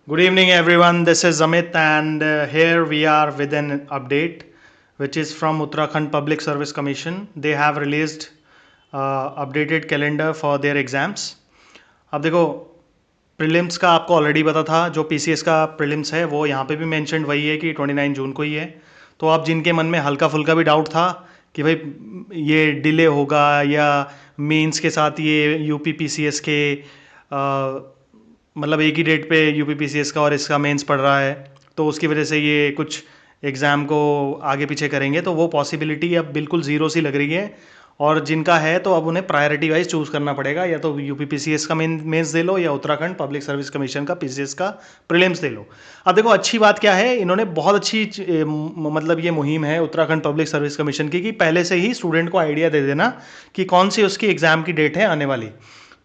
Good evening, everyone. This is Amit, and here we are with an update, which is from Uttarakhand Public Service Commission. They have released updated calendar for their exams. अब देखो, prelims का आपको already पता था, जो PCS का prelims है वो यहाँ पे भी मेंशन्ड वही है कि 29 जून को ही है। तो अब जिनके मन में हल्का फुल्का भी डाउट था कि भाई ये डिले होगा या मेंस के साथ ये यूपी पीसीएस के मतलब एक ही डेट पे यूपी पीसीएस का और इसका मेंस पड़ रहा है, तो उसकी वजह से ये कुछ एग्ज़ाम को आगे पीछे करेंगे, तो वो पॉसिबिलिटी अब बिल्कुल ज़ीरो सी लग रही है। और जिनका है तो अब उन्हें प्रायोरिटी वाइज चूज़ करना पड़ेगा, या तो यूपी पीसीएस का मेंस दे लो या उत्तराखंड पब्लिक सर्विस कमीशन का पीसीएस का प्रीलिम्स दे लो। अब देखो, अच्छी बात क्या है, इन्होंने बहुत अच्छी मतलब ये मुहिम है उत्तराखंड पब्लिक सर्विस कमीशन की कि पहले से ही स्टूडेंट को आइडिया दे देना कि कौन सी उसकी एग्ज़ाम की डेट है आने वाली।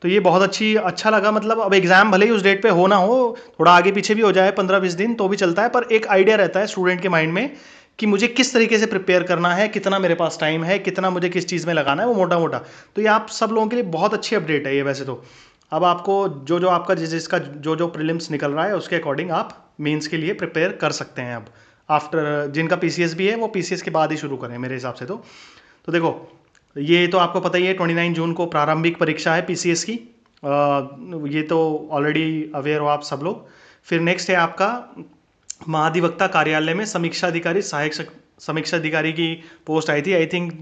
तो ये बहुत अच्छा लगा। मतलब अब एग्ज़ाम भले ही उस डेट पे हो ना हो, थोड़ा आगे पीछे भी हो जाए 15-20 दिन तो भी चलता है, पर एक आइडिया रहता है स्टूडेंट के माइंड में कि मुझे किस तरीके से प्रिपेयर करना है, कितना मेरे पास टाइम है, कितना मुझे किस चीज़ में लगाना है, वो मोटा मोटा। तो ये आप सब लोगों के लिए बहुत अच्छी अपडेट है ये वैसे तो। अब आपको जो जो आपका जिसका जो जो प्रीलिम्स निकल रहा है उसके अकॉर्डिंग आप मेंस के लिए प्रिपेयर कर सकते हैं। अब आफ्टर जिनका पीसीएस भी है वो पीसीएस के बाद ही शुरू करें मेरे हिसाब से तो देखो, ये तो आपको पता ही है 29 जून को प्रारंभिक परीक्षा है पीसीएस की। ये तो ऑलरेडी अवेयर हो आप सब लोग। फिर नेक्स्ट है आपका महाधिवक्ता कार्यालय में समीक्षा अधिकारी, सहायक समीक्षा अधिकारी की पोस्ट आई थी। आई थिंक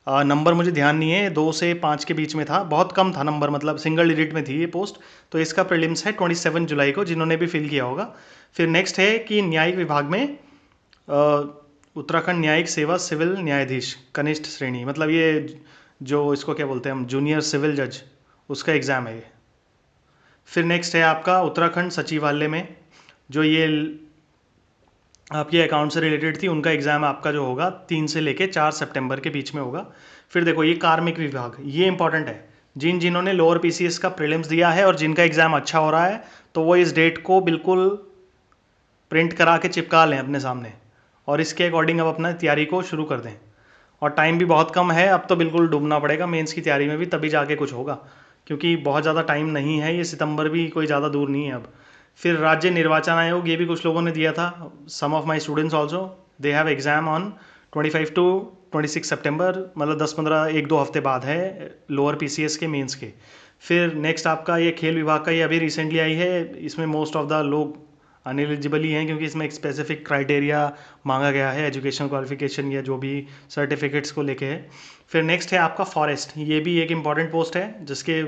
नंबर मुझे ध्यान नहीं है, 2 से 5 के बीच में था, बहुत कम था नंबर, मतलब सिंगल डिजिट में थी ये पोस्ट। तो इसका प्रीलिम्स है 27 जुलाई को, जिन्होंने भी फिल किया होगा। फिर नेक्स्ट है कि न्यायिक विभाग में उत्तराखंड न्यायिक सेवा सिविल न्यायाधीश कनिष्ठ श्रेणी, मतलब ये जो इसको क्या बोलते हैं हम, जूनियर सिविल जज, उसका एग्ज़ाम है ये। फिर नेक्स्ट है आपका उत्तराखंड सचिवालय में, जो ये आपके अकाउंट से रिलेटेड थी, उनका एग्ज़ाम आपका जो होगा 3 से लेके 4 सितंबर के बीच में होगा। फिर देखो, ये कार्मिक विभाग, ये इंपॉर्टेंट है। जिन्होंने लोअर पीसीएस का प्रीलिम्स दिया है और जिनका एग्ज़ाम अच्छा हो रहा है, तो वो इस डेट को बिल्कुल प्रिंट करा के चिपका लें अपने सामने और इसके अकॉर्डिंग अब अपना तैयारी को शुरू कर दें। और टाइम भी बहुत कम है, अब तो बिल्कुल डूबना पड़ेगा मेंस की तैयारी में भी, तभी जाके कुछ होगा, क्योंकि बहुत ज़्यादा टाइम नहीं है, ये सितंबर भी कोई ज़्यादा दूर नहीं है अब। फिर राज्य निर्वाचन आयोग, ये भी कुछ लोगों ने दिया था, some of my students also, they have exam on 25 to 26 September, मतलब 10-15 1-2 हफ्ते बाद है लोअर पीसीएस के मेंस के। फिर नेक्स्ट आपका ये खेल विभाग का, ये अभी रिसेंटली आई है, इसमें मोस्ट ऑफ द लोग अनएलिजिबल ही हैं, क्योंकि इसमें एक स्पेसिफिक क्राइटेरिया मांगा गया है एजुकेशन क्वालिफिकेशन या जो भी सर्टिफिकेट्स को लेके है। फिर नेक्स्ट है आपका फॉरेस्ट, ये भी एक इम्पॉर्टेंट पोस्ट है जिसके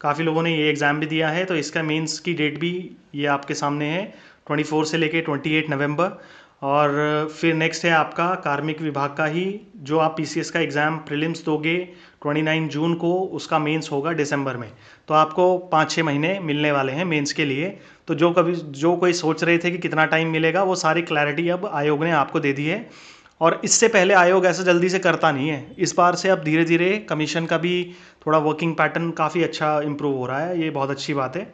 काफ़ी लोगों ने ये एग्ज़ाम भी दिया है, तो इसका मेंस की डेट भी ये आपके सामने है 24 से लेके 28 नवंबर। और फिर नेक्स्ट है आपका कार्मिक विभाग का ही, जो आप पीसीएस का एग्ज़ाम प्रीलिम्स दोगे 29 जून को, उसका मेंस होगा दिसंबर में। तो आपको 5-6 महीने मिलने वाले हैं मेंस के लिए। तो जो कोई सोच रहे थे कि कितना टाइम मिलेगा, वो सारी क्लैरिटी अब आयोग ने आपको दे दी है। और इससे पहले आयोग ऐसा जल्दी से करता नहीं है, इस बार से अब धीरे धीरे कमीशन का भी थोड़ा वर्किंग पैटर्न काफ़ी अच्छा इम्प्रूव हो रहा है, ये बहुत अच्छी बात है।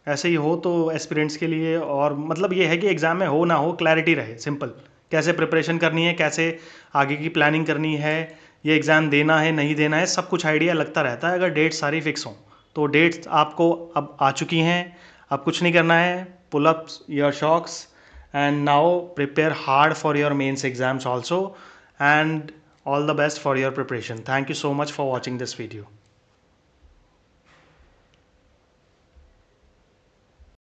ऐसे ही हो तो एस्पिरेंट्स के लिए, और मतलब ये है कि एग्ज़ाम में हो ना हो क्लैरिटी रहे, सिंपल कैसे प्रिपरेशन करनी है, कैसे आगे की प्लानिंग करनी है, ये एग्ज़ाम देना है नहीं देना है, सब कुछ आइडिया लगता रहता है अगर डेट सारी फिक्स हों। तो डेट्स आपको अब आ चुकी हैं, अब कुछ नहीं करना है, pull ups your socks and now prepare hard for your mains exams also, and all the best for your preparation. Thank you so much for watching this video.